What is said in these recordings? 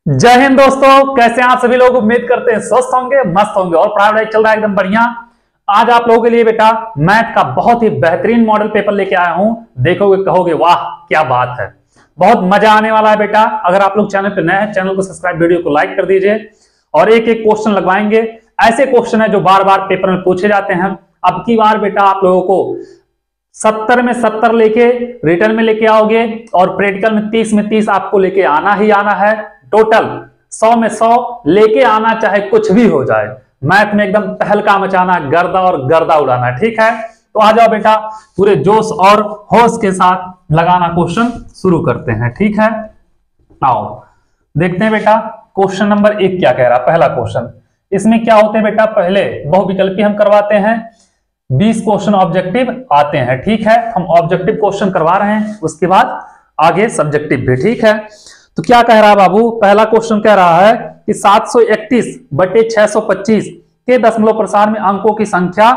जय हिंद दोस्तों, कैसे हैं आप सभी लोग। उम्मीद करते हैं स्वस्थ होंगे, मस्त होंगे और पढ़ाई चल रहा है एकदम बढ़िया। आज आप लोगों के लिए बेटा मैथ का बहुत ही बेहतरीन मॉडल पेपर लेके आया हूं। देखोगे कहोगे वाह क्या बात है, बहुत मजा आने वाला है बेटा। अगर आप लोग चैनल पर नए हैं, चैनल को सब्सक्राइब, वीडियो को लाइक कर दीजिए और एक एक क्वेश्चन लगवाएंगे। ऐसे क्वेश्चन है जो बार बार पेपर में पूछे जाते हैं। अब की बार बेटा आप लोगों को 70 में 70 लेके रिटर्न में लेके आओगे और प्रैक्टिकल में 30 में 30 आपको लेके आना ही आना है। टोटल 100 में 100 लेके आना, चाहे कुछ भी हो जाए। मैथ में एकदम तहलका मचाना, गर्दा और गर्दा उड़ाना, ठीक है। तो आ जाओ बेटा, पूरे जोश और होश के साथ लगाना। क्वेश्चन शुरू करते हैं, ठीक है। आओ देखते हैं बेटा क्वेश्चन नंबर 1 क्या कह रहा है। पहला क्वेश्चन, इसमें क्या होते हैं बेटा, पहले बहुविकल्पी हम करवाते हैं, 20 क्वेश्चन ऑब्जेक्टिव आते हैं, ठीक है। हम ऑब्जेक्टिव क्वेश्चन करवा रहे हैं, उसके बाद आगे सब्जेक्टिव भी, ठीक है। तो क्या कह रहा है बाबू, पहला क्वेश्चन कह रहा है कि 731 बटे 625 के दशमलव प्रसार में अंकों की संख्या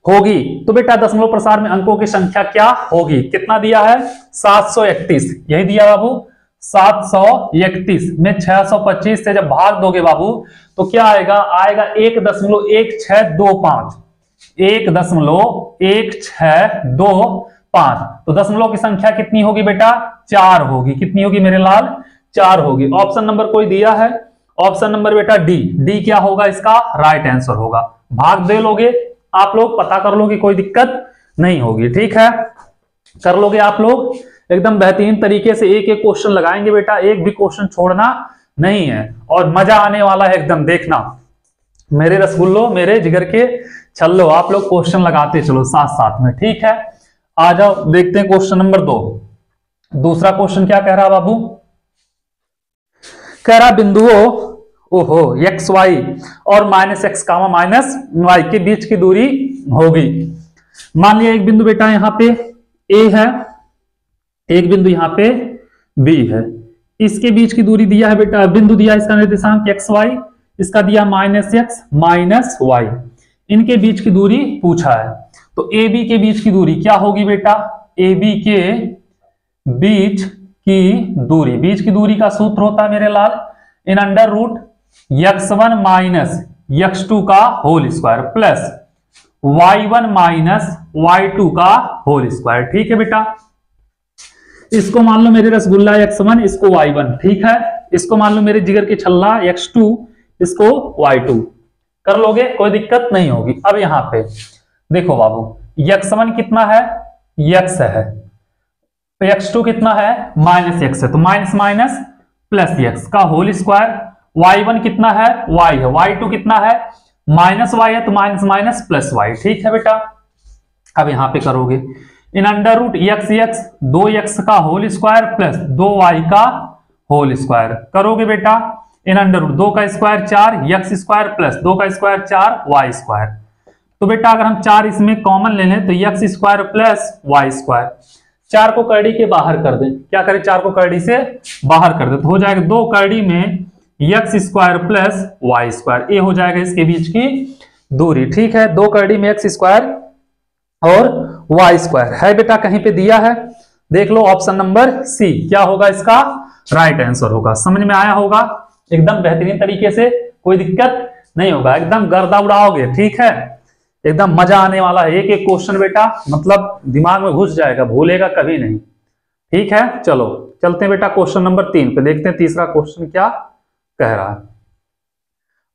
होगी। तो बेटा दशमलव प्रसार में अंकों की संख्या क्या होगी, कितना दिया है 731, यही दिया बाबू। 731 में 625 से जब भाग दोगे बाबू तो क्या आएगा, आएगा 1.1625, 1.1625। तो दशमलव की संख्या कितनी होगी बेटा, 4 होगी। कितनी होगी मेरे लाल, 4 होगी। ऑप्शन नंबर कोई दिया है, ऑप्शन नंबर बेटा डी। डी क्या होगा, इसका राइट आंसर होगा। भाग दे लोगे आप लोग, पता कर लोगे, कोई दिक्कत नहीं होगी, ठीक है। कर लोगे आप लोग एकदम बेहतरीन तरीके से। एक एक क्वेश्चन लगाएंगे बेटा, एक भी क्वेश्चन छोड़ना नहीं है और मजा आने वाला है एकदम। देखना मेरे रसगुल्लो, मेरे जिगर के छल्लो, आप लोग क्वेश्चन लगाते चलो साथ साथ में, ठीक है। आ जाओ देखते हैं क्वेश्चन नंबर 2। दूसरा क्वेश्चन क्या कह रहा बाबू, कह रहा बिंदुओं ओहो एक्स वाई और -x, -y के बीच की दूरी होगी। मान लिया एक बिंदु बेटा यहाँ पे A है, एक बिंदु यहाँ पे B है। इसके बीच की दूरी दिया है बेटा, बिंदु दिया इसका निर्देशांक xy, इसका दिया -x -y। इनके बीच की दूरी पूछा है। तो AB के बीच की दूरी क्या होगी बेटा, AB के बीच की दूरी, बीच की दूरी का सूत्र होता है मेरे लाल इन under root x1 minus x2 का whole square plus y1 minus y2 का होल स्क्वायर, ठीक है बेटा। इसको मान लो मेरे रसगुल्ला x1, इसको y1, ठीक है। इसको मान लो मेरे जिगर के छल्ला x2, इसको y2। कर लोगे, कोई दिक्कत नहीं होगी। अब यहां पे देखो बाबू, x1 कितना है, x है, तो x2 कितना है, -x है, तो माइनस माइनस प्लस x का होल स्क्वायर। y1 कितना है, y है, y2 कितना है, -y है, तो माइनस माइनस प्लस y, ठीक है बेटा। अब यहां पे करोगे इन अंडर रूट x 2x का होल स्क्वायर प्लस 2y का होल स्क्वायर। करोगे बेटा इन अंडर रूट 2 का स्क्वायर 4, x स्क्वायर प्लस 2 का स्क्वायर 4, y स्क्वायर। तो बेटा अगर हम 4 इसमें कॉमन ले लें तो x square plus y square. 4 को करड़ी के बाहर कर दें, क्या करें, 4 को करड़ी से बाहर कर दें तो हो जाएगा 2 करड़ी में x square plus y square. ये हो जाएगा इसके बीच की दूरी, ठीक है। 2 करड़ी में x स्क्वायर और y स्क्वायर है बेटा, कहीं पे दिया है, देख लो ऑप्शन नंबर सी। क्या होगा इसका राइट आंसर होगा। समझ में आया होगा एकदम बेहतरीन तरीके से, कोई दिक्कत नहीं होगा, एकदम गर्दा उड़ाओगे, ठीक है। एकदम मजा आने वाला है। एक एक क्वेश्चन बेटा मतलब दिमाग में घुस जाएगा, भूलेगा कभी नहीं, ठीक है। चलो चलते हैं बेटा क्वेश्चन नंबर 3 पे, देखते हैं तीसरा क्वेश्चन क्या कह रहा है।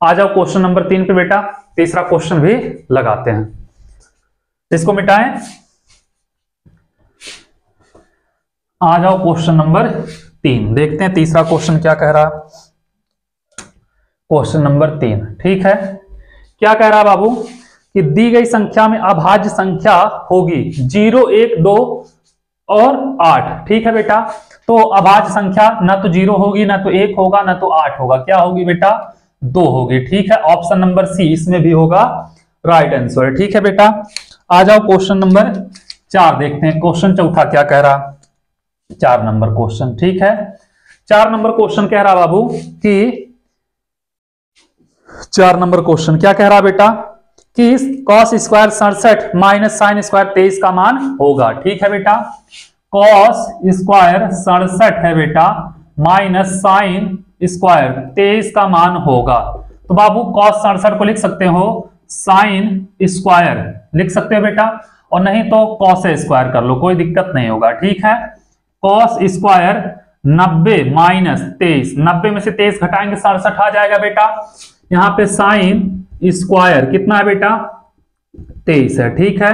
आ जाओ क्वेश्चन नंबर 3 पे बेटा, तीसरा क्वेश्चन भी लगाते हैं। इसको मिटाएं, आ जाओ क्वेश्चन नंबर 3, देखते हैं तीसरा क्वेश्चन क्या कह रहा है। क्वेश्चन नंबर 3, ठीक है। क्या कह रहा है बाबू कि दी गई संख्या में अभाज्य संख्या होगी 0, 1, 2 और 8, ठीक है बेटा। तो अभाज्य संख्या ना तो 0 होगी, ना तो 1 होगा, ना तो 8 होगा, क्या होगी बेटा, 2 होगी, ठीक है। ऑप्शन नंबर सी इसमें भी होगा राइट आंसर, ठीक है बेटा। आ जाओ क्वेश्चन नंबर 4 देखते हैं। क्वेश्चन चौथा क्या कह रहा, 4 नंबर क्वेश्चन, ठीक है। 4 नंबर क्वेश्चन कह रहा बाबू कि 4 नंबर क्वेश्चन क्या कह रहा बेटा कि cos square 67 minus sine square 23 का मान होगा, ठीक है बेटा। cos स्क्वायर 67 है बेटा, माइनस साइन स्क्वायर 23 का मान होगा। तो बाबू cos 67 को लिख सकते हो साइन स्क्वायर लिख सकते हो बेटा, और नहीं तो cos स्क्वायर कर लो, कोई दिक्कत नहीं होगा। ठीक है, cos स्क्वायर 90 माइनस 23, 90 में से 23 घटाएंगे 67 आ जाएगा बेटा। यहाँ पे साइन स्क्वायर कितना है बेटा 23 है। ठीक है,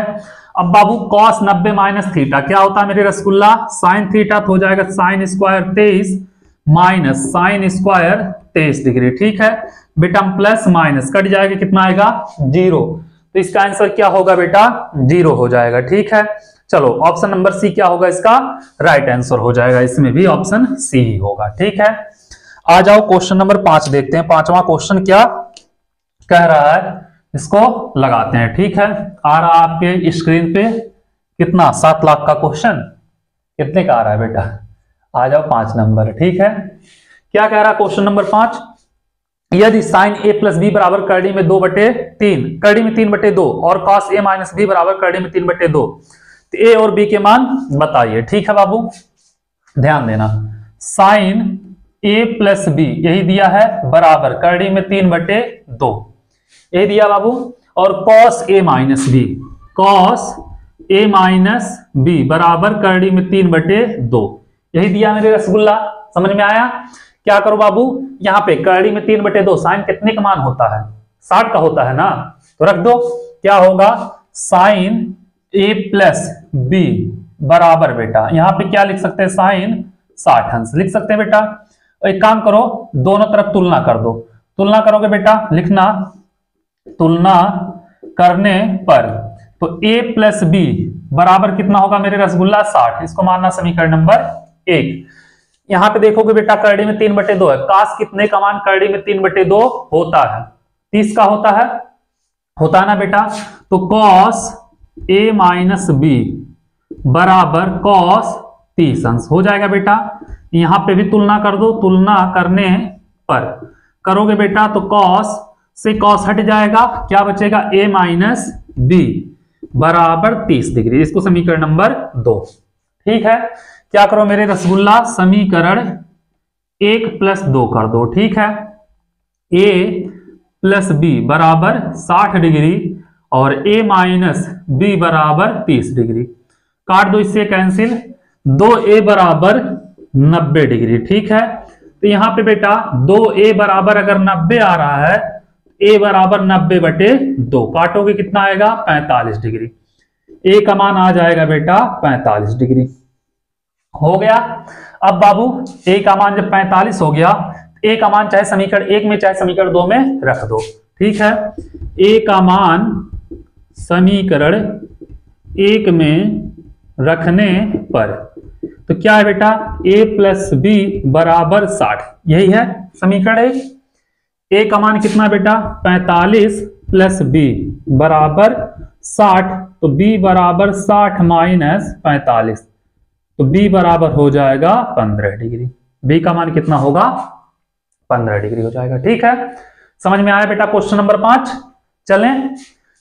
अब बाबू cos 90 माइनस थीटा क्या होता है मेरे रसगुल्ला, साइन थीटा, तो हो जाएगा sine square 23 minus sine square 23 degree. ठीक है बेटा, प्लस माइनस कट जाएगा, कितना आएगा 0, तो इसका आंसर क्या होगा बेटा 0 हो जाएगा। ठीक है, चलो ऑप्शन नंबर सी क्या होगा इसका राइट आंसर हो जाएगा, इसमें भी ऑप्शन सी ही होगा। ठीक है, आ जाओ क्वेश्चन नंबर 5 देखते हैं, पांचवा क्वेश्चन क्या कह रहा है, इसको लगाते हैं। ठीक है, आ रहा आपके स्क्रीन पे कितना 7 लाख का क्वेश्चन, कितने का आ रहा है बेटा, आ जाओ 5 नंबर। ठीक है, क्या कह रहा है क्वेश्चन नंबर 5, यदि साइन ए प्लस बी बराबर करड़ी में 2/3, करड़ी में 3/2 और कॉस ए माइनस बी बराबर करड़ी में 3/2, तो ए और बी के मान बताइए। ठीक है बाबू, ध्यान देना, साइन ए प्लस बी यही दिया है बराबर करड़ी में 3/2 यही दिया बाबू, और cos A minus B, cos A minus B बराबर करड़ी में 3/2 यही दिया मेरे रसगुल्ला। समझ में आया, क्या करो बाबू, यहां पे करड़ी में 3/2 साइन कितने का मान होता है 60 का होता है ना, तो रख दो, क्या होगा साइन ए प्लस बी बराबर बेटा, यहां पे क्या लिख सकते हैं साइन 60 अंश लिख सकते हैं बेटा। एक काम करो, दोनों तरफ तुलना कर दो, तुलना करोगे बेटा, लिखना तुलना करने पर, तो a प्लस बी बराबर कितना होगा मेरे रसगुल्ला 60, इसको मानना समीकरण नंबर 1। यहां पे देखोगे बेटा करड़ी में 3/2 है, काश कितने का मान करड़ी में 3/2 होता है 30 का होता है ना बेटा, तो cos a माइनस बी बराबर cos 30 अंश हो जाएगा बेटा। यहां पे भी तुलना कर दो, तुलना करने पर करोगे बेटा तो cos से cos हट जाएगा, क्या बचेगा a माइनस बी बराबर 30 डिग्री, इसको समीकरण नंबर 2। ठीक है, क्या करो मेरे रसगुल्ला, समीकरण 1 प्लस 2 कर दो। ठीक है, a प्लस बी बराबर 60 डिग्री और a माइनस बी बराबर 30 डिग्री, काट दो इससे कैंसिल, 2a बराबर 90 डिग्री। ठीक है, तो यहां पे बेटा 2a बराबर अगर 90 आ रहा है, a बराबर 90/2, काटोगे कितना आएगा 45 डिग्री, a का मान आ जाएगा बेटा 45 डिग्री हो गया। अब बाबू a का मान जब 45 हो गया, a का मान चाहे समीकरण 1 में चाहे समीकरण 2 में रख दो। ठीक है, a का मान समीकरण 1 में रखने पर तो क्या है बेटा a प्लस बी बराबर 60, यही है समीकरण 1। a का मान कितना बेटा 45 प्लस b बराबर 60, तो b बराबर 60 माइनस 45, तो b बराबर हो जाएगा 15 डिग्री, b का मान कितना होगा 15 डिग्री हो जाएगा। ठीक है, समझ में आया बेटा क्वेश्चन नंबर 5। चलें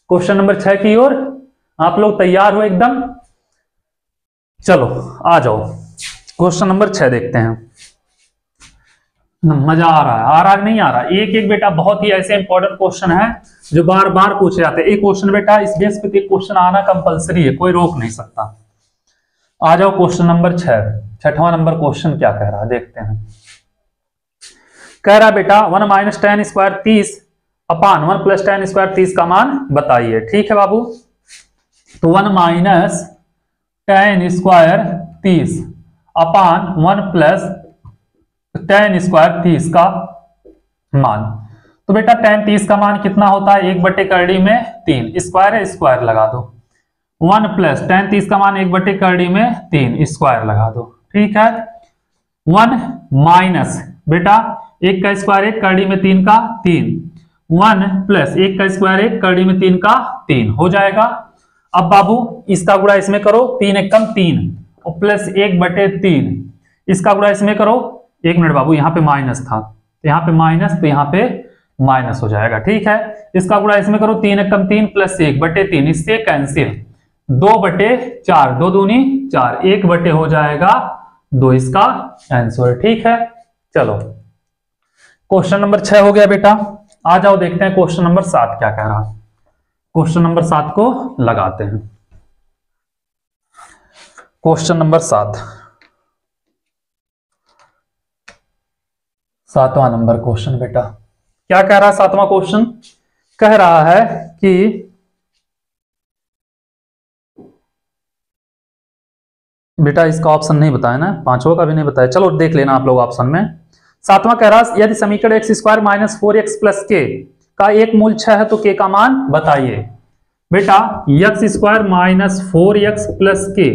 क्वेश्चन नंबर 6 की ओर, आप लोग तैयार हो एकदम, चलो आ जाओ क्वेश्चन नंबर 6 देखते हैं। मजा आ रहा है नहीं आ रहा, एक एक बेटा बहुत ही ऐसे इंपॉर्टेंट क्वेश्चन है जो बार बार पूछे जाते हैं। एक क्वेश्चन बेटा इस बेस पे क्वेश्चन आना कंपलसरी है, कोई रोक नहीं सकता। आ जाओ क्वेश्चन नंबर 6, छठवां नंबर क्वेश्चन क्या कह रहा है देखते हैं। कह रहा है बेटा 1 माइनस tan स्क्वायर 30 अपान 1 प्लस tan स्क्वायर 30 का मान बताइए। ठीक है बाबू, तो 1 माइनस tan स्क्वायर 30 अपान 1 प्लस tan स्क्वायर 30 का मान, तो बेटा tan 30 का मान कितना होता है 1/करड़ी में 3, स्क्वायर है स्क्वायर लगा दो, 1 प्लस tan 30 का मान 1/करड़ी में 3 स्क्वायर लगा दो। ठीक है, 1 माइनस बेटा 1 का स्क्वायर 1 करड़ी में 3 का 3, 1 प्लस 1 का स्क्वायर 1 करड़ी में 3 का 3 हो जाएगा। अब बाबू इसका गुणा इसमें करो, 3 एकम 3 और प्लस 1/3, इसका गुणा इसमें करो, 1 मिनट बाबू यहाँ पे माइनस था, तो यहाँ पे माइनस, तो यहाँ पे माइनस हो जाएगा। ठीक है, इसका गुणा इसमें करो, 3 एकम 3 प्लस 1/3, इससे कैंसिल, 2/4, 2 दूनी 4, 1 बटे हो जाएगा 2 इसका आंसर। ठीक है, चलो क्वेश्चन नंबर 6 हो गया बेटा। आ जाओ देखते हैं क्वेश्चन नंबर 7 क्या कह रहा है। क्वेश्चन नंबर 7 को लगाते हैं। क्वेश्चन नंबर 7, 7वां नंबर क्वेश्चन बेटा। क्या कह रहा है 7वां क्वेश्चन? कह रहा है कि बेटा इसका ऑप्शन नहीं बताया ना, 5वां का भी नहीं बताया, चलो देख लेना आप लोग ऑप्शन में। 7वां कह रहा है यदि समीकरण x square minus 4x plus के का एक मूल 6 है तो के का मान बताइए। बेटा x square minus 4x plus के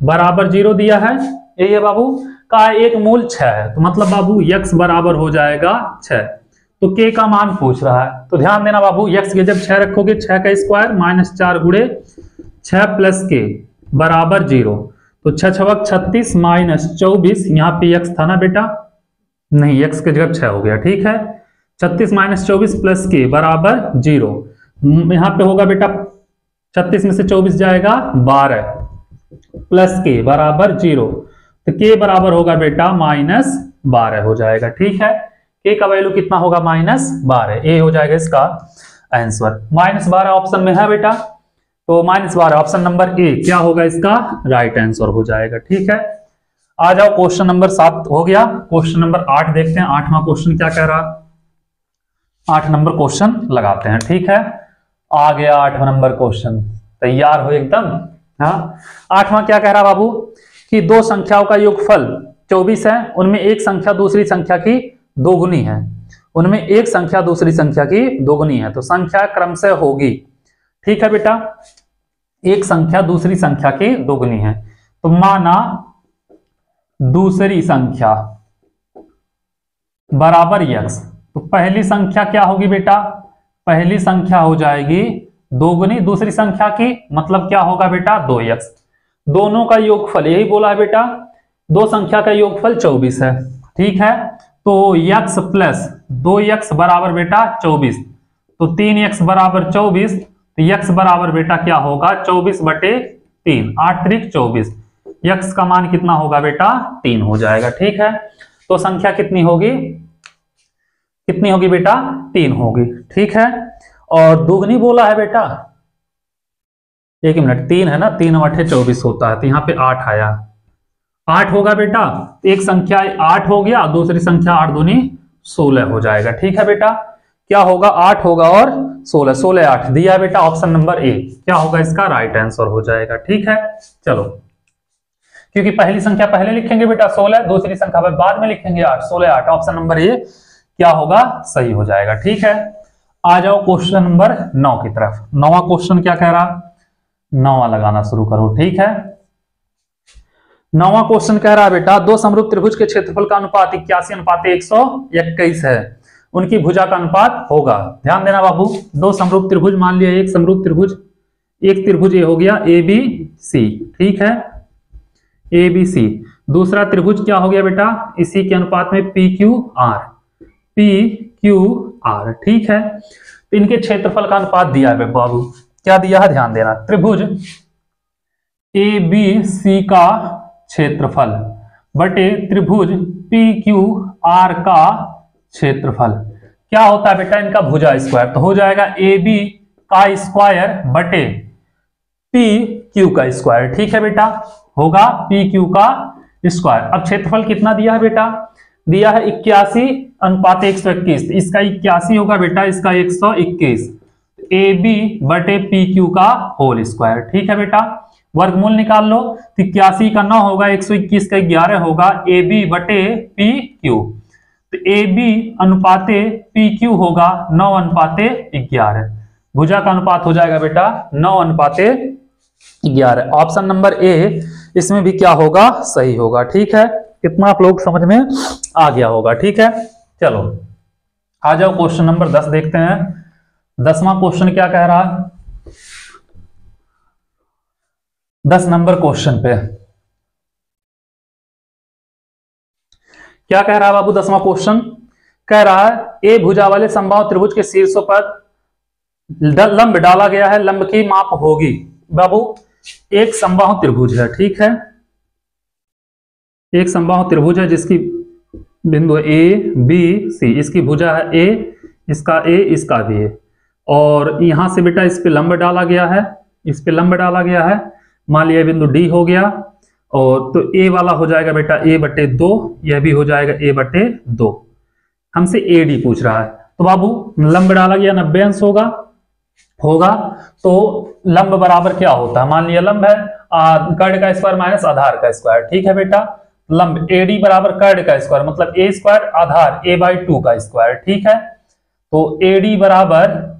बराबर 0 दिया है, यही है बाबू, का एक मूल 6 है, तो मतलब बाबू x बराबर हो जाएगा 6, तो के का मान पूछ रहा है। तो ध्यान देना बाबू, x के जब 6 रखोगे 6 का स्क्वायर माइनस 4 गुणे 6 प्लस के बराबर 0, तो 6 छवक 36 माइनस 24, यहाँ पे x था ना बेटा, नहीं x के जगह 6 हो गया। ठीक है, 36 माइनस 24 प्लस के बराबर 0, यहाँ पे होगा बेटा 36 में से 24 जाएगा 12 प्लस के बराबर 0, तो के बराबर होगा बेटा माइनस 12 हो जाएगा। ठीक है, के का वैल्यू कितना होगा? माइनस 12, ए हो जाएगा इसका आंसर। माइनस 12 ऑप्शन में है बेटा, तो माइनस 12 ऑप्शन नंबर ए क्या होगा इसका राइट आंसर हो जाएगा। ठीक है, आ जाओ क्वेश्चन नंबर 7 हो गया। क्वेश्चन नंबर 8 देखते हैं, 8वां क्वेश्चन क्या कह रहा? 8 नंबर क्वेश्चन लगाते हैं। ठीक है, आ गया 8वां नंबर क्वेश्चन, तैयार हो एकदम? हाँ, 8वां क्या कह रहा बाबू कि दो संख्याओं का योगफल 24 है, उनमें एक संख्या दूसरी संख्या की दोगुनी है, उनमें एक संख्या दूसरी संख्या की दोगुनी है, तो संख्या क्रमशः होगी। ठीक है बेटा, एक संख्या दूसरी संख्या की दोगुनी है, तो माना दूसरी संख्या बराबर x, तो पहली संख्या क्या होगी बेटा? पहली संख्या हो जाएगी दोगुनी दूसरी संख्या की, मतलब क्या होगा बेटा 2x, दोनों का योगफल, यही बोला है बेटा, दो संख्या का योगफल 24 है। ठीक है, तो x प्लस 2x बराबर बेटा 24, तो 3x बराबर 24, तो x बराबर बेटा क्या होगा 24/3, 8 त्रिक 24, x का मान कितना होगा बेटा 3 हो जाएगा। ठीक है, तो संख्या कितनी होगी? कितनी होगी बेटा? 3 होगी। ठीक है, और दोगुनी बोला है बेटा, एक मिनट, 3 है ना, 3 8 24 होता है, तो यहाँ पे 8 आया, 8 होगा बेटा, एक संख्या 8 हो गया, दूसरी संख्या 8 दूनी 16 हो जाएगा। ठीक है बेटा, क्या होगा 8 होगा और 16, 16 8 दिया बेटा, ऑप्शन नंबर ए क्या होगा इसका राइट आंसर हो जाएगा। ठीक है, चलो, क्योंकि पहली संख्या पहले लिखेंगे बेटा 16, दूसरी संख्या बाद में लिखेंगे 8, 16 8, ऑप्शन नंबर ए क्या होगा सही हो जाएगा। ठीक है, आ जाओ क्वेश्चन नंबर 9 की तरफ। 9वां क्वेश्चन क्या कह रहा? 9वां लगाना शुरू करो। ठीक है, 9वां क्वेश्चन कह रहा है बेटा दो समरूप त्रिभुज के क्षेत्रफल का अनुपात 81:121 है, उनकी भुजा का अनुपात होगा। ध्यान देना बाबू, दो समरूप त्रिभुज मान लिया, एक समरूप त्रिभुज, एक त्रिभुज ये हो गया ABC। ठीक है, ABC, दूसरा त्रिभुज क्या हो गया बेटा? इसी के अनुपात में PQR, PQR। ठीक है, तो इनके क्षेत्रफल का अनुपात दिया है बाबू, क्या दिया है ध्यान देना, त्रिभुज ABC का क्षेत्रफल बटे त्रिभुज PQR का क्षेत्रफल क्या होता है बेटा? इनका भुजा स्क्वायर, तो हो जाएगा AB का स्क्वायर बटे PQ का स्क्वायर। ठीक है बेटा, होगा PQ का स्क्वायर। अब क्षेत्रफल कितना दिया है बेटा? दिया है 81:121, इसका 81 होगा बेटा, इसका 121, AB बटे PQ का होल स्क्वायर। ठीक है बेटा, वर्गमूल निकाल लो, 81 का 9 होगा, 121 का 11 होगा, AB बटे PQ, तो AB अनुपाते PQ होगा 9:11, भुजा का अनुपात हो जाएगा बेटा 9:11, ऑप्शन नंबर ए इसमें भी क्या होगा सही होगा। ठीक है, कितना आप लोग समझ में आ गया होगा। ठीक है, चलो आ जाओ क्वेश्चन नंबर 10 देखते हैं। 10वां क्वेश्चन क्या कह रहा है? 10 नंबर क्वेश्चन पे क्या कह रहा है बाबू? 10वां क्वेश्चन कह रहा है ए भुजा वाले समबाहु त्रिभुज के शीर्षों पर लंब डाला गया है, लंब की माप होगी। बाबू एक समबाहु त्रिभुज है, ठीक है, एक समबाहु त्रिभुज है जिसकी बिंदु ए बी सी, इसकी भुजा है ए, इसका भी ए, और यहां से बेटा इस पे लंब डाला गया है, इस पे लंब डाला गया है। मान लिया बिंदु डी हो गया, और तो ए वाला हो जाएगा बेटा a/2, यह भी हो जाएगा a/2। हमसे AD पूछ रहा है, तो बाबू लंब डाला गया 90 अंश होगा तो लंब बराबर क्या होता है? मान लिया लंब है कर्ण का स्क्वायर माइनस आधार का स्क्वायर। ठीक है बेटा, लंब AD बराबर कर्ण का स्क्वायर मतलब a स्क्वायर आधार a/2 का स्क्वायर। ठीक है, तो AD बराबर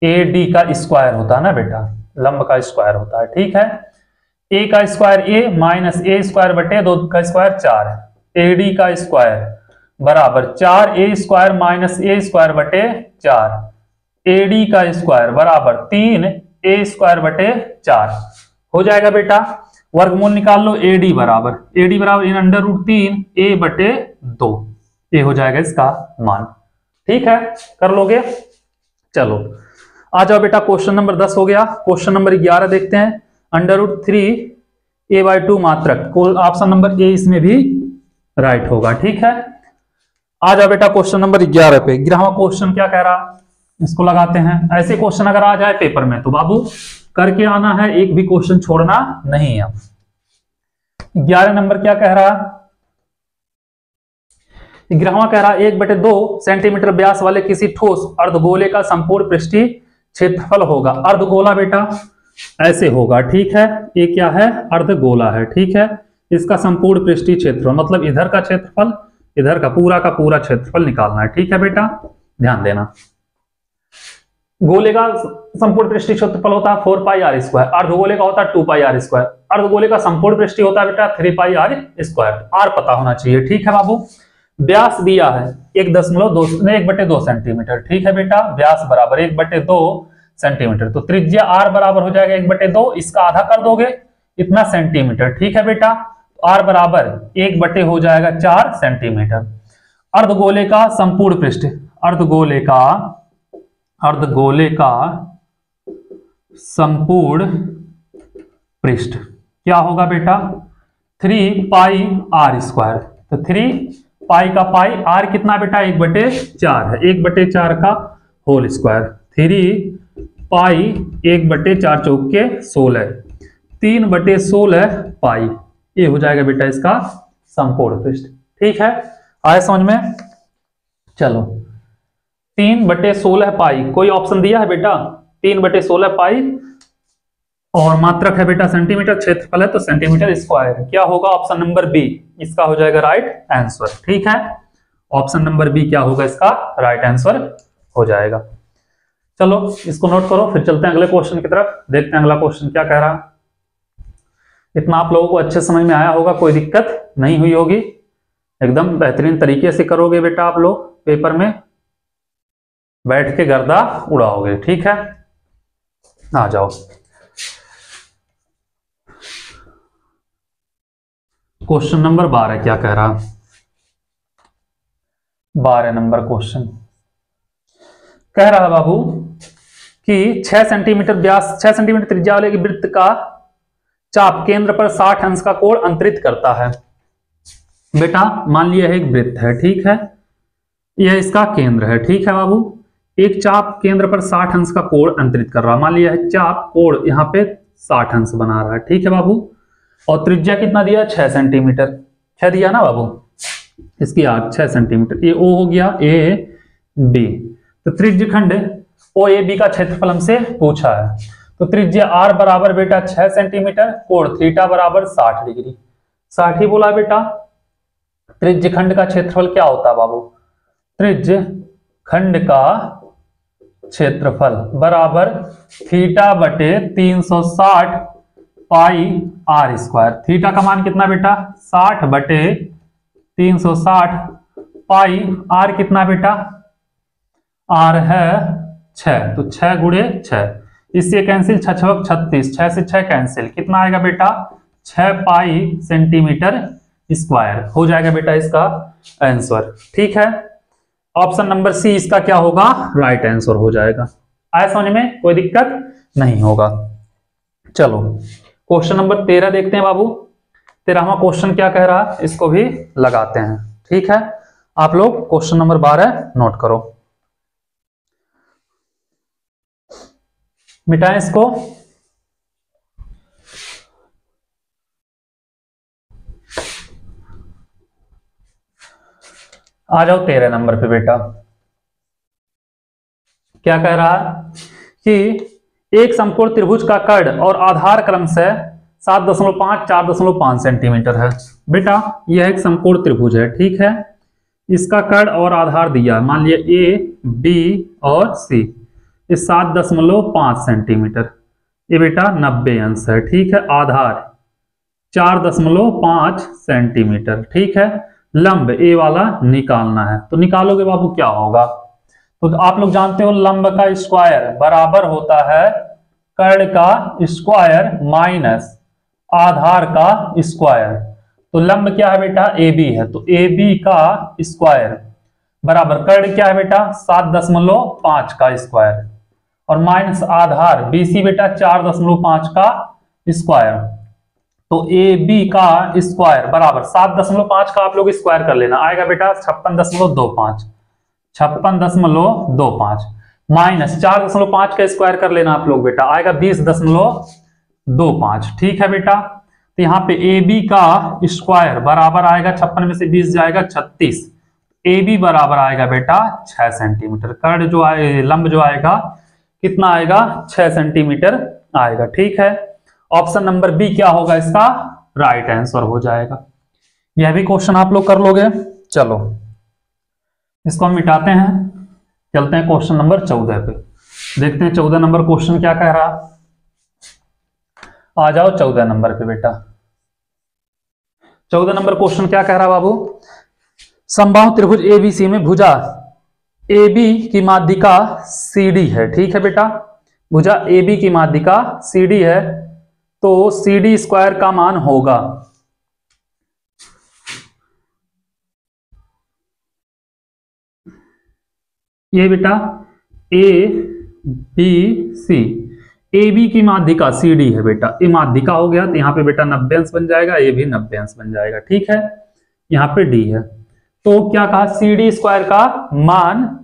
AD का स्क्वायर होता है ना बेटा, लंब का स्क्वायर होता है। ठीक है, a का square a minus a square बटे 2 का स्क्वायर 4 है। AD का स्क्वायर बराबर 4a square minus a square बटे 4। AD का स्क्वायर बराबर 3a स्क्वायर बटे 4 हो जाएगा बेटा। वर्गमूल निकाल लो, AD बराबर इन √3a/2, ये हो जाएगा इसका मान। ठीक है, कर लोगे? चलो आ जाओ बेटा, क्वेश्चन नंबर 10 हो गया। क्वेश्चन नंबर 11 देखते हैं। √3a/2 मात्रक, ऑप्शन नंबर ए इसमें भी राइट होगा। ठीक है, आ जाओ बेटा क्वेश्चन नंबर 11 पे। 11वां क्वेश्चन क्या कह रहा, इसको लगाते हैं। ऐसे क्वेश्चन अगर आ जाए पेपर में तो बाबू करके आना है, एक भी क्वेश्चन छोड़ना नहीं है। 11 नंबर क्या कह रहा, 11वां कह रहा 1/2 सेंटीमीटर व्यास वाले किसी ठोस अर्धगोले का संपूर्ण पृष्ठीय क्षेत्रफल होगा। अर्धगोला बेटा ऐसे होगा। ठीक है, ये क्या है? अर्धगोला है। ठीक है, इसका संपूर्ण पृष्ठीय क्षेत्रफल मतलब इधर का क्षेत्रफल, इधर का पूरा क्षेत्रफल निकालना है। ठीक है बेटा, ध्यान देना। गोले का संपूर्ण पृष्ठीय क्षेत्रफल होता है 4πr², अर्धगोले का होता है 2πr², अर्धगोले का संपूर्ण पृष्ठीय होता है बेटा 3πr²। आर पता होना चाहिए। ठीक है बाबू, व्यास दिया है 1.2 सेंटीमीटर। ठीक है बेटा, व्यास बराबर 1/2 सेंटीमीटर, तो त्रिज्या r बराबर हो जाएगा 1/2, इसका आधा कर दोगे इतना सेंटीमीटर। ठीक है बेटा, r बराबर 1/, हो जाएगा 4 सेंटीमीटर। अर्धगोले का संपूर्ण पृष्ठ, अर्धगोले का संपूर्ण पृष्ठ क्या होगा बेटा? 3πr²। तो 3π का पाई, r कितना बेटा? 1/4 है, 1/4 का होल स्क्वायर। 3π 1/4 चौके 16, 3/16 पाई, ये हो जाएगा बेटा इसका संपूर्ण पृष्ठ। ठीक है, आए समझ में? चलो 3/16 पाई, कोई ऑप्शन दिया है बेटा? 3/16 पाई, और मात्रक है बेटा सेंटीमीटर, क्षेत्रफल है तो सेंटीमीटर स्क्वायर। क्या होगा? ऑप्शन नंबर बी इसका हो जाएगा राइट आंसर। ठीक है, ऑप्शन नंबर बी क्या होगा इसका राइट आंसर हो जाएगा। चलो इसको नोट करो, फिर चलते हैं अगले क्वेश्चन की तरफ, देखते हैं अगला क्वेश्चन क्या कह रहा। इतना आप लोगों को अच्छे समझ में आया होगा, कोई दिक्कत नहीं हुई होगी, एकदम बेहतरीन तरीके से करोगे बेटा आप लोग, पेपर में बैठ के गर्दा उड़ाओगे। ठीक है, आ जाओ क्वेश्चन नंबर 12 क्या कह रहा। 12 नंबर क्वेश्चन कह रहा है बाबू कि 6 सेंटीमीटर व्यास, 6 सेंटीमीटर त्रिज्या वाले की वृत्त का चाप केंद्र पर 60 अंश का कोण अंतरित करता है। बेटा मान लिया है एक वृत्त है। ठीक है, यह इसका केंद्र है। ठीक है बाबू, एक चाप केंद्र पर 60 अंश का कोण अंतरित कर रहा है। मान लिया है चाप कोण यहाँ पे 60 अंश बना रहा है। ठीक है बाबू, और त्रिज्या कितना दिया? 6 सेंटीमीटर, 6 दिया ना बाबू, इसकी 6 सेंटीमीटर। ये ओ हो गया, ए बी, तो त्रिज्य खंड ओ ए बी का क्षेत्रफल हमसे पूछा है। तो त्रिज्या आर बराबर बेटा 6 सेंटीमीटर, कोण थीटा बराबर 60 डिग्री, 60 ही बोला बेटा। त्रिज्य खंड का क्षेत्रफल क्या होता है बाबू? त्रिज्य खंड का क्षेत्रफल बराबर थीटा बटे 360 पाई r²। थीटा का मान कितना बेटा? 60 बटे 360 पाई, r कितना बेटा? r है 6, तो 6 गुणे 6, इससे कैंसिल, 6 6 36, 6 से 6 कैंसिल, कितना आएगा बेटा? 6 पाई सेंटीमीटर स्क्वायर हो जाएगा बेटा इसका आंसर। ठीक है, ऑप्शन नंबर सी इसका क्या होगा राइट आंसर हो जाएगा। आया समझ में? कोई दिक्कत नहीं होगा। चलो क्वेश्चन नंबर 13 देखते हैं बाबू। 13वां क्वेश्चन क्या कह रहा है, इसको भी लगाते हैं। ठीक है, आप लोग क्वेश्चन नंबर 12 नोट करो, मिटाएं इसको। आ जाओ 13 नंबर पे बेटा। क्या कह रहा है कि एक समकोण त्रिभुज का कर्ण और आधार क्रम से 7.5 4.5 सेंटीमीटर है। बेटा यह एक समकोण त्रिभुज है, ठीक है, इसका कर्ण और आधार दिया, मान लिया ए बी और सी, ये 7.5 सेंटीमीटर, ये बेटा 90 अंश है। ठीक है, आधार 4.5 सेंटीमीटर। ठीक है, लंब ए वाला निकालना है, तो निकालोगे बाबू क्या होगा, तो आप लोग जानते हो लंब का स्क्वायर बराबर होता है कर्ण का स्क्वायर माइनस आधार का स्क्वायर। तो लंब क्या है बेटा, ए बी है, तो ए बी का स्क्वायर बराबर कर्ण क्या है बेटा 7.5 का स्क्वायर और माइनस आधार बीसी बेटा 4.5 का स्क्वायर। तो ए बी का स्क्वायर बराबर 7.5 का आप लोग स्क्वायर कर लेना, आएगा बेटा 56.25 माइनस 4.5 का स्क्वायर कर लेना आप लोग बेटा, आएगा 20.25। ठीक है बेटा, तो यहाँ पे ए बी का स्क्वायर बराबर आएगा 56 में से 20 जाएगा 36, ए बी बराबर आएगा बेटा 6 सेंटीमीटर। कर्ण जो आए लंब जो आएगा कितना आएगा 6 सेंटीमीटर आएगा। ठीक है, ऑप्शन नंबर बी क्या होगा इसका राइट आंसर हो जाएगा। यह भी क्वेश्चन आप लोग कर लोगे। चलो इसको हम मिटाते हैं, चलते हैं क्वेश्चन नंबर 14 पे, देखते हैं 14 नंबर क्वेश्चन क्या कह रहा। आ जाओ 14 नंबर पे बेटा। 14 नंबर क्वेश्चन क्या कह रहा बाबू, समबाहु त्रिभुज एबीसी में भुजा AB की माध्यिका CD है। ठीक है बेटा, भुजा AB की माध्यिका CD है, तो CD स्क्वायर का मान होगा, ये बेटा ABC, AB की माध्यिका CD है बेटा, ये माध्यिका हो गया, तो यहाँ पे बेटा 90 अंश बन जाएगा, ये भी 90 अंश बन जाएगा। ठीक है, यहाँ पे D है, तो क्या कहा CD स्क्वायर का मान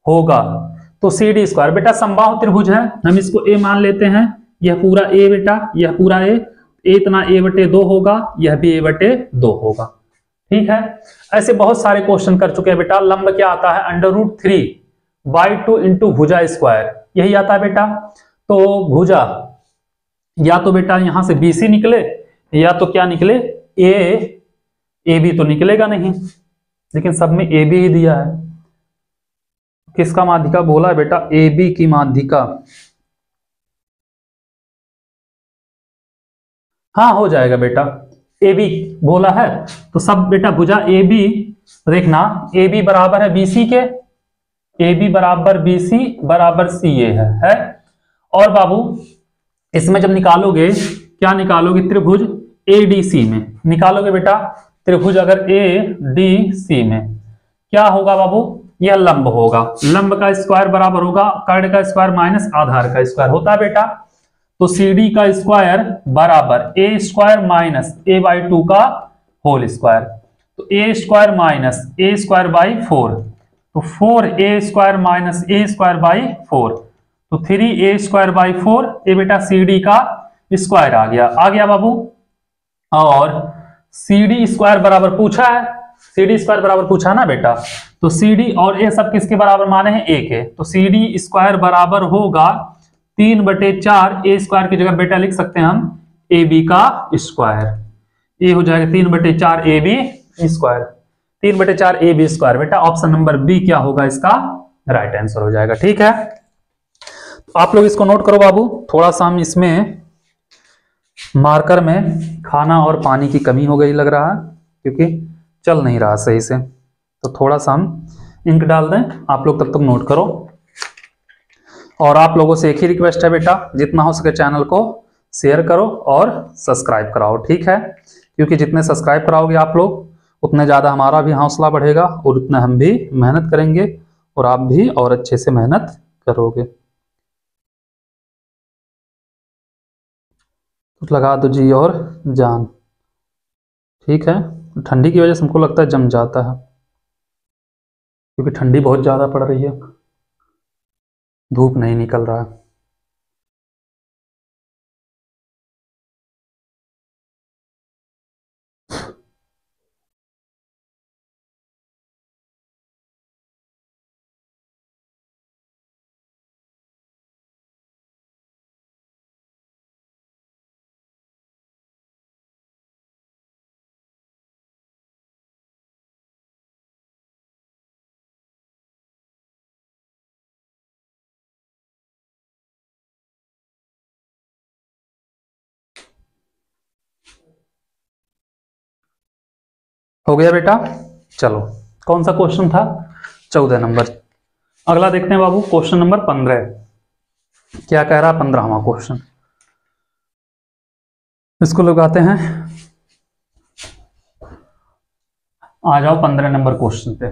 होगा, तो CD स्क्वायर बेटा समबाहु त्रिभुज है, हम इसको A मान लेते हैं, यह पूरा A बेटा, यह पूरा A इतना A/2 होगा, यह भी A/2 होगा। ठीक है, ऐसे बहुत सारे क्वेश्चन कर चुके हैं बेटा। लंब क्या आता है √3/2 इंटू भुजा स्क्वायर, यही आता है बेटा। तो भुजा या तो बेटा यहां से BC निकले या तो क्या निकले AB तो निकलेगा नहीं, लेकिन सब में AB ही दिया है। किसका माध्यिका बोला है बेटा, AB की माध्यिका। हाँ हो जाएगा बेटा, AB बोला है तो सब बेटा भुजा AB, देखना AB बराबर है BC के, AB बराबर BC बराबर CA है। और बाबू इसमें जब निकालोगे क्या निकालोगे, त्रिभुज ADC में निकालोगे बेटा, त्रिभुज अगर ADC में क्या होगा बाबू, यह लंब होगा, लंब का स्क्वायर बराबर होगा कर्ण का स्क्वायर माइनस आधार का स्क्वायर होता है बेटा। तो CD का स्क्वायर बराबर A स्क्वायर माइनस A/2 का होल स्क्वायर, तो A square minus A square by 4, तो 4A square minus A square by 4, तो 3A स्क्वायर बाई 4, ये बेटा CD का स्क्वायर आ गया बाबू। और CD स्क्वायर बराबर पूछा है, CD स्क्वायर बराबर पूछा ना बेटा, तो CD और A सब किसके बराबर माने हैं, A के, तो CD स्क्वायर बराबर होगा 3/4, A स्क्वायर की जगह बेटा लिख सकते हैं हम AB का स्क्वायर, ये हो जाएगा 3/4 AB स्क्वायर, 3/4 AB स्क्वायर बेटा। ऑप्शन नंबर बी क्या होगा इसका राइट आंसर हो जाएगा। ठीक है, तो आप लोग इसको नोट करो बाबू, थोड़ा सा हम इसमें मार्कर में खाना और पानी की कमी हो गई लग रहा है, क्योंकि चल नहीं रहा सही से, तो थोड़ा सा हम इंक डाल दें, आप लोग तब तक नोट करो। और आप लोगों से एक ही रिक्वेस्ट है बेटा, जितना हो सके चैनल को शेयर करो और सब्सक्राइब कराओ। ठीक है, क्योंकि जितने सब्सक्राइब कराओगे आप लोग उतने ज़्यादा हमारा भी हौसला बढ़ेगा और उतना हम भी मेहनत करेंगे और आप भी और अच्छे से मेहनत करोगे। तो लगा दो जी और जान। ठीक है, ठंडी की वजह से हमको लगता है जम जाता है, क्योंकि ठंडी बहुत ज़्यादा पड़ रही है, धूप नहीं निकल रहा है। हो गया बेटा? चलो, कौन सा क्वेश्चन था? 14 नंबर। अगला देखते हैं बाबू, क्वेश्चन नंबर 15। क्या कह रहा है 15वां क्वेश्चन? इसको लगाते हैं, आ जाओ 15 नंबर क्वेश्चन पे।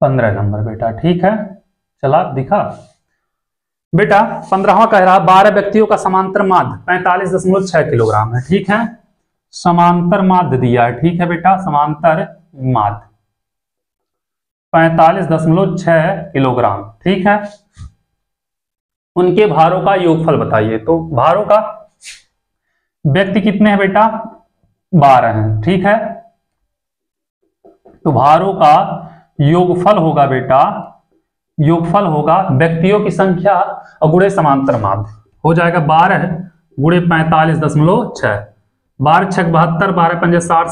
पंद्रह नंबर बेटा, ठीक है, चला दिखा बेटा। 15वां कह रहा 12 व्यक्तियों का समांतर माध्य 45.6 किलोग्राम है, ठीक है। समांतर माध्य दिया है, ठीक है बेटा, समांतर माध्य 45.6 किलोग्राम, ठीक है। उनके भारों का योगफल बताइए। तो भारों का, व्यक्ति कितने हैं बेटा? 12 हैं, ठीक है। तो भारों का योगफल होगा बेटा, योगफल होगा व्यक्तियों की संख्या और गुणे समांतर माध्य, हो जाएगा 12 गुणे 45.6। 12 छक 72, 12 पंजे 60,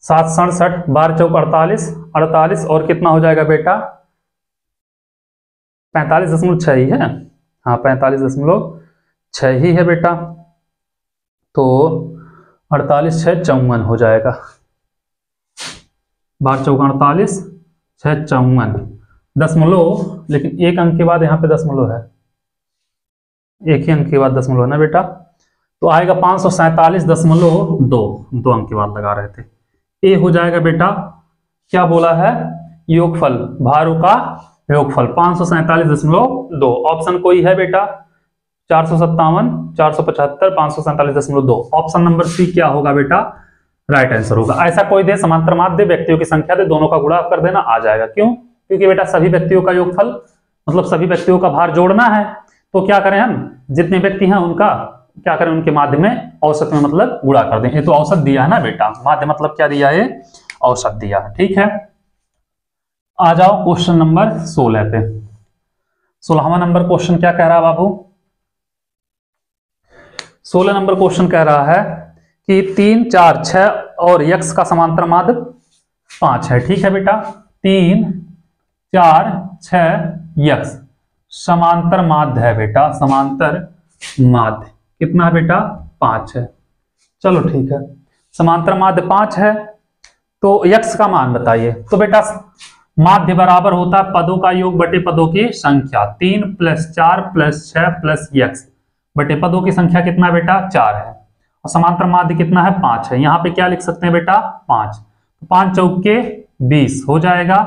7 67, 12 चौक 48, 48 और कितना हो जाएगा बेटा? 45.6 ही है, हाँ 45.6 ही है बेटा। तो 48 6 54 हो जाएगा, 12 चौक 48, 6 54 दशमलव, लेकिन एक अंक के बाद यहाँ पे दशमलव है, एक ही अंक के बाद दशमलव है ना बेटा। तो आएगा 547.2, दो अंक के बाद लगा रहे थे। ए हो जाएगा बेटा, क्या बोला है? योगफल, भारों का योगफल 547.2। ऑप्शन कोई है बेटा? 457, 475, 547.2। ऑप्शन नंबर सी क्या होगा बेटा? राइट आंसर होगा। ऐसा कोई दे, समांतर माध्य, व्यक्तियों की संख्या दे, दोनों का गुणा कर देना, आ जाएगा। क्यों? क्योंकि बेटा सभी व्यक्तियों का योगफल मतलब सभी व्यक्तियों का भार जोड़ना है। तो क्या करें हम, जितने व्यक्ति हैं उनका क्या करें, उनके माध्य में औसत में मतलब गुणा कर दें। ये तो औसत दिया है ना बेटा, माध्य मतलब क्या दिया है? औसत दिया है, ठीक है। आ जाओ क्वेश्चन नंबर 16 पे। 16वां नंबर क्वेश्चन क्या कह रहा है बाबू? 16 नंबर क्वेश्चन कह रहा है कि 3 4 6 और यक्स का समांतर माध्य 5 है, ठीक है बेटा। 3 4 6 यक्स समांतर माध्य है बेटा, समांतर माध्य कितना है बेटा? 5 है। चलो ठीक है, समांतर माध्य 5 है, तो यक्स का मान बताइए। तो बेटा माध्य बराबर होता है पदों का योग बटे पदों की संख्या। 3 + 4 + 6 + यक्स बटे पदों की संख्या कितना बेटा? 4 है। और समांतर माध्य कितना है? 5 है। यहाँ पे क्या लिख सकते हैं बेटा? 5। 5 चौके 20 हो जाएगा,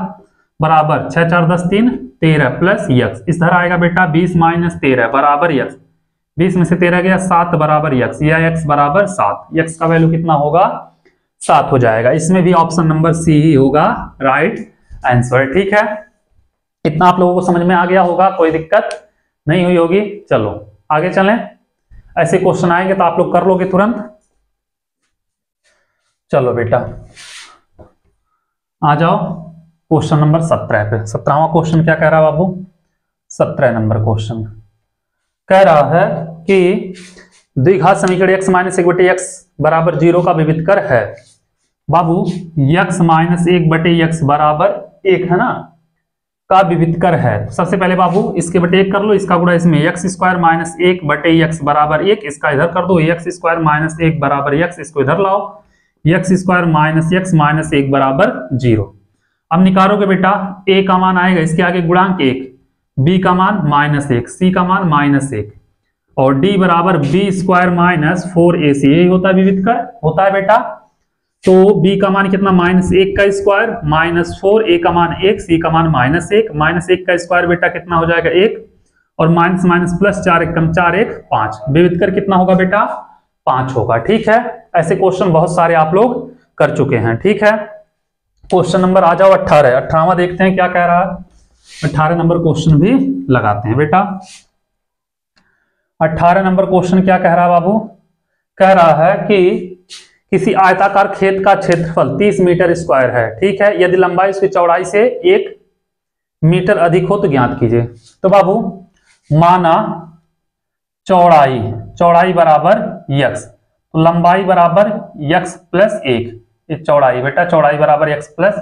बराबर 6 4 10 3 13 प्लस यक्स। इस तरह आएगा बेटा 20 - 13 बराबर यक्स। 20 में से 13 गया 7 बराबर यक्स, या यक्स बराबर 7। यक्स का वैल्यू कितना होगा? 7 हो जाएगा। इसमें भी ऑप्शन नंबर सी ही होगा राइट आंसर, ठीक है। इतना आप लोगों को समझ में आ गया होगा, कोई दिक्कत नहीं हुई होगी। चलो आगे चलें, ऐसे क्वेश्चन आएंगे तो आप लोग कर लोगे तुरंत। चलो बेटा आ जाओ क्वेश्चन नंबर 17 पे। 17वां क्वेश्चन क्या कह रहा है बाबू? 17 नंबर क्वेश्चन कह रहा है कि द्विघात समीकरण x - 1/x बराबर 0 का विविध कर है। बाबू x - 1/x बराबर 1 है ना, का विविध कर है। तो सबसे पहले बाबू इसके बटे 1 कर लो, इसका गुणा इसमें, x² - 1/x बराबर 1, इसका इधर कर दो, x² - 1 बराबर x, इसको इधर लाओ, x² - x - 1 बराबर 0। अब निकालोगे बेटा, a का मान आएगा इसके आगे गुणांक 1, b का मान -1, c का मान -1 और d बराबर b² - 4ac, यही होता है विविध कर, होता है बेटा। तो b का मान कितना? -1 का स्क्वायर -4, a का मान 1, c का मान -1, -1 का स्क्वायर बेटा कितना हो जाएगा? 1, और माइनस माइनस प्लस, 4 एक कम 4 एक 5, विविध कर कितना होगा बेटा 5 होगा। ठीक है, ऐसे क्वेश्चन बहुत सारे आप लोग कर चुके हैं। ठीक है, क्वेश्चन नंबर आ जाओ 18, 18वां देखते हैं क्या कह रहा है। 18 नंबर क्वेश्चन भी लगाते हैं बेटा। 18 नंबर क्वेश्चन क्या कह रहा है बाबू, कह रहा है कि किसी आयताकार खेत का क्षेत्रफल 30 मीटर स्क्वायर है। ठीक है, यदि लंबाई उसकी चौड़ाई से 1 मीटर अधिक हो तो ज्ञात कीजिए। तो बाबू माना चौड़ाई बराबर x, तो लंबाई बराबर x प्लस 1, ये चौड़ाई बेटा, चौड़ाई बराबर x प्लस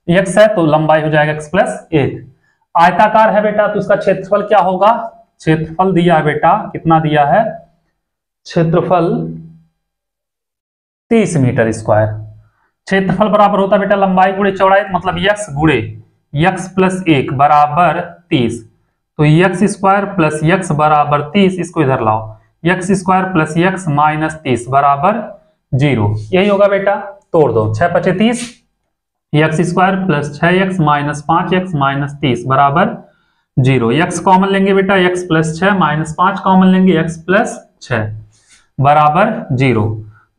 x है तो लंबाई हो जाएगा x प्लस 1। आयताकार है बेटा तो उसका क्षेत्रफल क्या होगा, क्षेत्रफल दिया है बेटा, कितना दिया है, क्षेत्रफल 30 मीटर स्क्वायर। क्षेत्रफल बराबर होता है बेटा लंबाई गुणे चौड़ाई, मतलब x गुणे x प्लस 1 बराबर 30, तो x स्क्वायर प्लस x बराबर 30, इसको इधर लाओ, x square plus x minus 30 बराबर 0, यही होगा बेटा। तोड़ दो, 6 पचे 30, x square plus 6x minus 5x minus 30 बराबर 0, x कॉमन लेंगे बेटा, x प्लस 6 माइनस 5 कॉमन लेंगे, x प्लस 6 बराबर 0,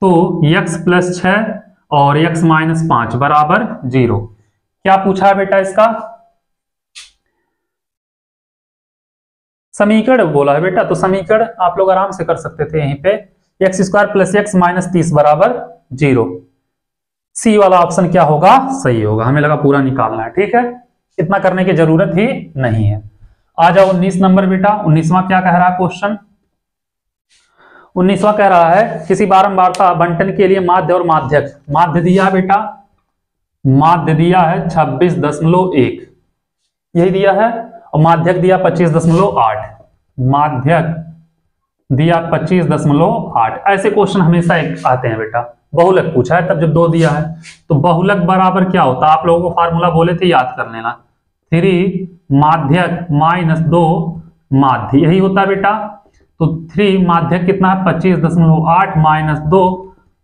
तो x प्लस 6 और x माइनस 5 बराबर 0। क्या पूछा है बेटा, इसका समीकरण बोला है बेटा, तो समीकरण आप लोग आराम से कर सकते थे यहीं पे, x square plus x minus 30 बराबर 0। सी वाला ऑप्शन क्या होगा, सही होगा, हमें लगा पूरा निकालना है। ठीक है, इतना करने की जरूरत ही नहीं है। आ जाओ 19 नंबर बेटा। 19वां क्या कह रहा है क्वेश्चन, 19वां कह रहा है किसी बारंबारता आवंटन के लिए माध्य और माध्यक, माध्य दिया बेटा, माध्य दिया है 26.1, यही दिया है, और माध्यक दिया 25.8, माध्यक दिया 25.8। ऐसे क्वेश्चन हमेशा एक आते हैं बेटा, बहुलक पूछा है तब जब 2 दिया है, तो बहुलक बराबर क्या होता है, आप लोगों को फार्मूला बोले थे याद कर लेना, 3 माध्यक माइनस 2 माध्य, यही होता है बेटा। तो 3 माध्यक कितना है 25.8 माइनस 2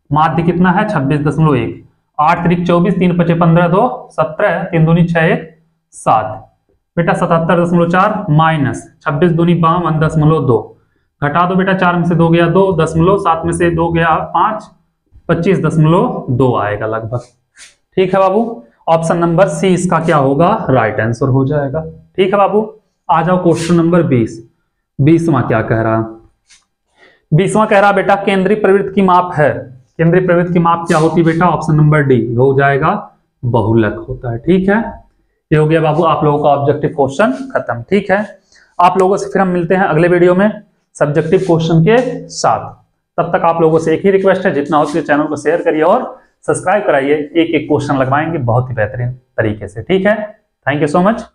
माध्य कितना है 26.1, 8 त्रिक 24, 3 पचे 15, 2 17, 3 दूनी 6 1 7 बेटा, 77.4 माइनस 26 दूनी 52.2, घटा दो बेटा, 4 में से 2 गया 2, 7 में से 2 गया 5, 25.2 आएगा लगभग। ठीक है बाबू, ऑप्शन नंबर सी इसका क्या होगा, राइट आंसर हो जाएगा। ठीक है बाबू, आ जाओ क्वेश्चन नंबर 20। 20वां क्या कह रहा, 20वां कह रहा बेटा केंद्रीय प्रवृत्त की माप है, केंद्रीय प्रवृत्त की माप क्या होती बेटा, ऑप्शन नंबर डी हो जाएगा, बहुलक होता है। ठीक है, ये हो गया बाबू आप लोगों का ऑब्जेक्टिव क्वेश्चन खत्म। ठीक है, आप लोगों से फिर हम मिलते हैं अगले वीडियो में सब्जेक्टिव क्वेश्चन के साथ। तब तक आप लोगों से एक ही रिक्वेस्ट है, जितना हो सके चैनल को शेयर करिए और सब्सक्राइब कराइए, एक एक क्वेश्चन लगवाएंगे बहुत ही बेहतरीन तरीके से। ठीक है, थैंक यू सो मच।